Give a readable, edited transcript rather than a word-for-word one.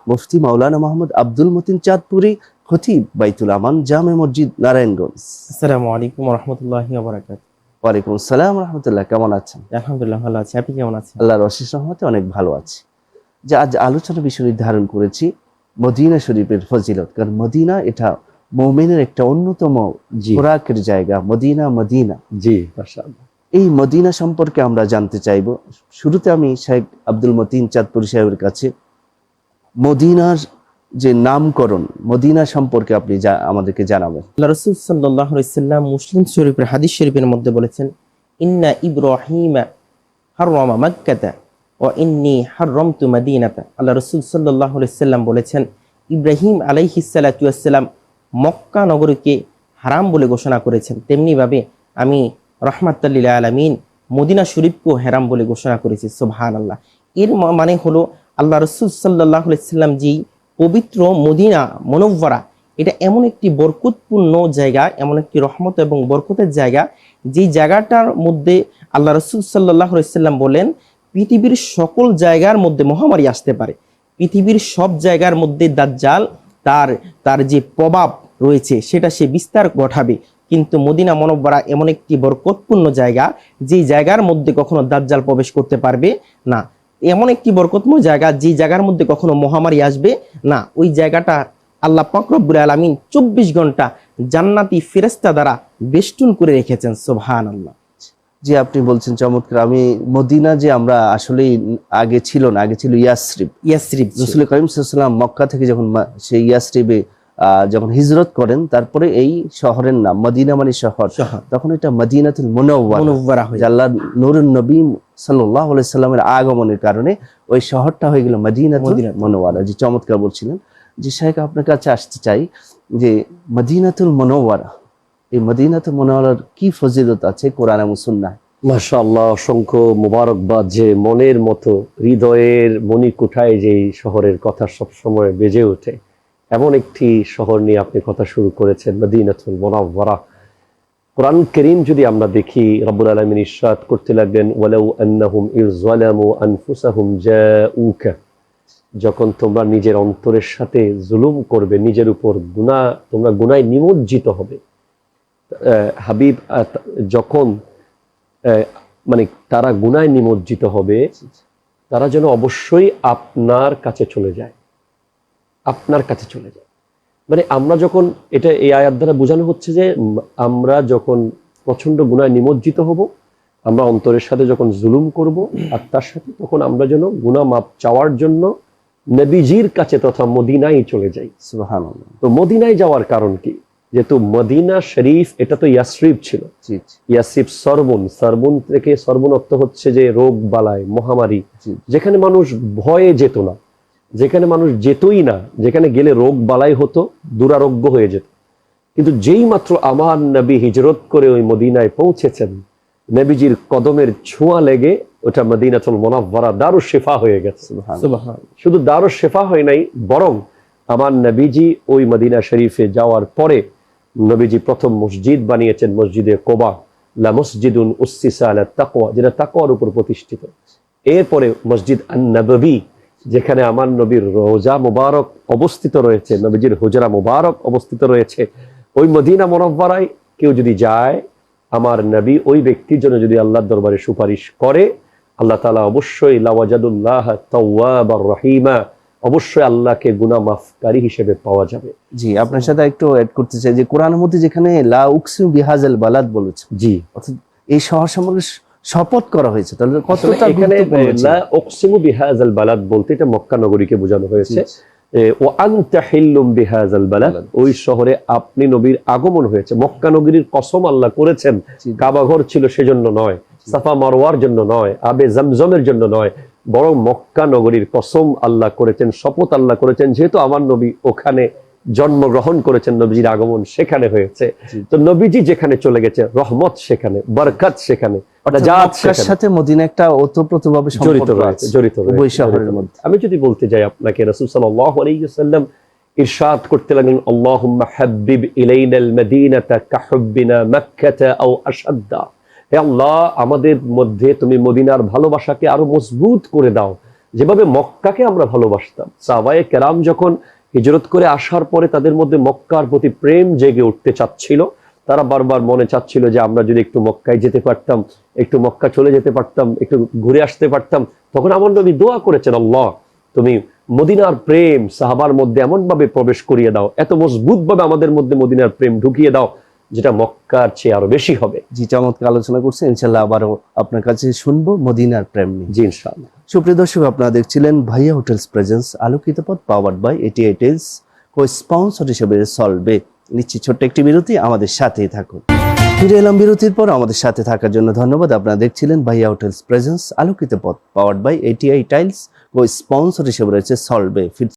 মুফতি মাওলানা মোহাম্মদ আব্দুল মতিন চাঁদপুরি, খতিব বাইতুল আমান জামে মসজিদ, নারায়ণগঞ্জ। আসসালামু আলাইকুম ওয়া রাহমাতুল্লাহি ওয়া বারাকাতুহু। ওয়ালাইকুম আসসালাম রাহমাতুল্লাহ। কেমন আছেন? আলহামদুলিল্লাহ ভালো আছি। আপনি কেমন আছেন? আল্লাহর অশেষ রহমতে অনেক ভালো আছি। যে আজ আলোচনা বিষয় নির্ধারণ করেছি মদিনা শরীফের ফজিলত, কারণ মদিনা এটা মুমিনের একটা অন্যতম খোরাকের জায়গা। মদিনা মদিনা, জি মাশাআল্লাহ। এই মদিনা সম্পর্কে আমরা জানতে চাইব। শুরুতে আমি শেখ আব্দুল মতিন চাঁদপুরি সাহেবের কাছে মদিনার যে নামকরণ, মদিনা সম্পর্কে আপনি আমাদেরকে জানাবেন। আল্লাহ রাসূল সাল্লাল্লাহু আলাইহি সাল্লাম মুসলিম শরীফের হাদিস শরীফের মধ্যে বলেছেন, ইন্না ইব্রাহিমা হাররামা মাক্কাতা ওয়া ইন্নী হাররামতু মাদিনাতা। আল্লাহ রাসূল সাল্লাল্লাহু আলাইহি সাল্লাম বলেছেন, ইব্রাহিম আলাইহিস সালাতু ওয়াস সালাম মক্কা নগরীকে হারাম বলে ঘোষণা করেছেন, তেমনি ভাবে আমি রাহমাতাল লিল আলামিন মদিনা শরীফকেও হারাম বলে ঘোষণা করেছি। সুবহানাল্লাহ। এর মানে হলো আল্লাহ রাসূল সাল্লাল্লাহু আলাইহি সাল্লাম যেই পবিত্র মদিনা মুনাওয়ারা, এটা এমন একটি বরকতপূর্ণ জায়গা, এমন একটি রহমত এবং বরকতের জায়গা, যেই জায়গাটার মধ্যে আল্লাহ রাসূল সাল্লাল্লাহু আলাইহি সাল্লাম বলেন, পৃথিবীর সকল জায়গার মধ্যে মহামারী আসতে পারে, পৃথিবীর সব জায়গার মধ্যে দাজ্জাল তার যে প্রভাব রয়েছে সেটা সে বিস্তার ঘটাবে, কিন্তু মদিনা মুনাওয়ারা এমন একটি বরকতপূর্ণ জায়গা, যেই জায়গার মধ্যে কখনো দাজ্জাল প্রবেশ করতে পারবে না। এমন একটি বরকতময় জায়গা, যে জায়গার মধ্যে কখনো মহামারী আসবে না। ওই জায়গাটা আল্লাহ পাক রব্বুল আলামিন 24 ঘন্টা জান্নাতি ফেরেশতা দ্বারা বেষ্টন করে রেখেছেন। সুবহানাল্লাহ। যে আপনি বলছেন চমৎকার। আমি মদিনা যে আমরা আসলে আগে ছিল না, আগে ছিল ইয়াসরিব। রাসূল কারীম সাল্লাল্লাহু আলাইহি ওয়াসাল্লাম মক্কা থেকে যখন সেই ইয়াসরিবে যখন হিজরত করেন, তারপরে এই শহরের নাম মদিনা মানে শহর, তখন এটা মদিনাতুল মুনাওয়ারা হয়ে যায়। আল্লাহর নূরুন নবী সাল্লাল্লাহু আলাইহি সাল্লামের আগমনের কারণে ওই শহরটা হয়ে গেল মদিনাতুল মুনাওয়ারা। যে চমৎকার বলছিলেন। যে শেখ আপনার কাছে আসতে চাই যে মদিনাতুল মুনাওয়ারা, এই মদিনাতুল মুনাওয়ারার কি ফজিলত আছে কোরআন এবং সুন্নাহ? মাশাআল্লাহ, অসংখ্য মোবারকবাদ। যে মনের মতো হৃদয়ের মণিকুঠায় যেই শহরের কথা সবসময় বেজে ওঠে, এমন একটি শহর নিয়ে আপনি কথা শুরু করেছেন, মদিনাতুল মুনাওয়ারা। কোরআন কারীম যদি আমরা দেখি, রব্বুল আলামিন ইরশাদ করতে লাগলেন, ওয়ালাউ আন্নাহুম ইয যালামু আনফুসাহুম জাউকা, যখন তোমরা নিজের অন্তরের সাথে জুলুম করবে, নিজের উপর তোমরা গুনায় নিমজ্জিত হবে। হাবিব, যখন মানে তারা গুনায় নিমজ্জিত হবে, তারা যেন অবশ্যই আপনার কাছে চলে যায়, আপনার কাছে চলে যায়। মানে আমরা যখন, এটা এই আয়াত দ্বারা বোঝানো হচ্ছে যে আমরা যখন প্রচন্ড গুনায় নিমজ্জিত হব, আমরা অন্তরের সাথে যখন জুলুম করব আত্মার সাথে, তখন আমরা যেন গুনাহ মাপ চাওয়ার জন্য নবীজির কাছে তথা মদিনায় চলে যাই। সুবহানাল্লাহ। তো মদিনায় যাওয়ার কারণ কি? যেহেতু মদিনা শরীফ, এটা তো ইয়াসরিব ছিল। ইয়াসরিব সরবুন থেকে, সরবুন অর্থ হচ্ছে যে রোগ বালায়, মহামারী, যেখানে মানুষ ভয়ে যেত না, যেখানে মানুষ যেতই না, যেখানে গেলে রোগ বালাই হতো, দুরারোগ্য হয়ে যেত। কিন্তু যেই মাত্র আমার নবী হিজরত করে ওই মদিনায় পৌঁছেছেন, নবীজির কদমের ছোঁয়া লেগে ওটা মদিনাতুল মুনাওয়ারা দারুশ শিফা হয়ে গেছে। শুধু দারুশ শিফা হয় নাই, বরং আমার নবীজি ওই মদিনা শরীফে যাওয়ার পরে নবীজি প্রথম মসজিদ বানিয়েছেন, মসজিদে কোবা, লা মসজিদুন উসসিসা আলা তাকওয়া, যেটা তাকওয়ার উপর প্রতিষ্ঠিত। এরপরে মসজিদ আন-নববী, যেখানে আমার নবীর রওজা মুবারক অবস্থিত রয়েছে, নবীজির হুজরা মুবারক অবস্থিত রয়েছে। ওই মদিনা মুনাওয়ারায় কেউ যদি যায়, আমার নবী ওই ব্যক্তির জন্য যদি আল্লাহর দরবারে সুপারিশ করে, আল্লাহ তাআলা অবশ্যই লাওয়াজাদুল্লাহ তাওয়াবার রহিমা, অবশ্যই আল্লাহকে গুনাহ মাফকারী হিসেবে পাওয়া যাবে। জি, আপনার সাথে একটু অ্যাড করতে চাই যে কোরআনের মধ্যে যেখানে লা উকসিমু বিহাযাল বালাদ বলেছে, জি, অর্থাৎ এই শহর সম্পর্কে শপথ করা হয়েছে, তাহলে কতটা এখানে লা উকসিমু বিহাযাল বালাদ বলতে এটা মক্কা নগরীকে বোঝানো হয়েছে। ওয়া আনতা হিল্লুম বিহাযাল বালাদ, ওই শহরে আপনি নবীর আগমন হয়েছে। মক্কা নগরীর কসম আল্লাহ করেছেন, কাবা ঘর ছিল সেজন্য নয়, সাফা মারওয়ার জন্য নয়, আবে জমজমের জন্য নয়, বরং মক্কা নগরীর কসম আল্লাহ করেছেন, শপথ আল্লাহ করেছেন, যেহেতু আমার নবী ওখানে জন্মগ্রহণ করেছেন, নবীজির আগমন সেখানে হয়েছে। তো নবীজি যেখানে চলে গেছে, রহমত সেখানে, বরকত সেখানে, সাথে মদিনা একটা ওতপ্রোতভাবে জড়িত রয়েছে। আমি যদি বলতে যাই আপনাকে, রাসূল সাল্লাল্লাহু আলাইহি ওয়াসাল্লাম ইরশাদ করতে লাগলেন, আল্লাহুম্মা হাব্বিব ইলাইনাল মাদিনাতা কাহুব্বিনা মাক্কাতা আও আশাদ্দা, হে আল্লাহ, আমাদের মধ্যে তুমি মদিনার ভালোবাসাকে আরো মজবুত করে দাও, যেভাবে মক্কাকে আমরা ভালোবাসতাম, সাহাবায়ে কেরাম যখন হিজরত করে আসার পরে তাদের মধ্যে মক্কার প্রতি প্রেম জেগে উঠতে চাচ্ছিল, তারা বারবার মনে চাচ্ছিল যে আমরা যদি একটু মক্কায় যেতে পারতাম, একটু মক্কা চলে যেতে পারতাম, একটু ঘুরে আসতে পারতাম। তখন আমার নবী দোয়া করেছেন, আল্লাহ তুমি মদিনার প্রেম সাহাবার মধ্যে এমন ভাবে প্রবেশ করিয়ে দাও, এত মজবুত ভাবে আমাদের মধ্যে মদিনার প্রেম ঢুকিয়ে দাও, যেটা মক্কার চেয়ে আরো বেশি হবে। জি, চমৎকার আলোচনা করছেন। ইনশাল্লাহ আবারও আপনার কাছে শুনবো মদিনার প্রেম নিয়ে। জি ইনশাআল্লাহ। সুপ্রিয় দর্শক, আপনারা দেখছিলেন ভাইয়া হোটেলস প্রেজেন্স আলোকিত পথ, powered by 88 tiles, co sponsor হিসেবে সলবে। নিচ্ছি ছোট্ট একটি বিরতি, আমাদের সাথেই থাকুন। ফিরে এলাম বিরতির পর। আমাদের সাথে থাকার জন্য ধন্যবাদ। আপনারা দেখছিলেন ভাইয়া হোটেলস প্রেজেন্স আলোকিত পথ, powered by 88 tiles, co sponsor হিসেবে রয়েছে সলবে।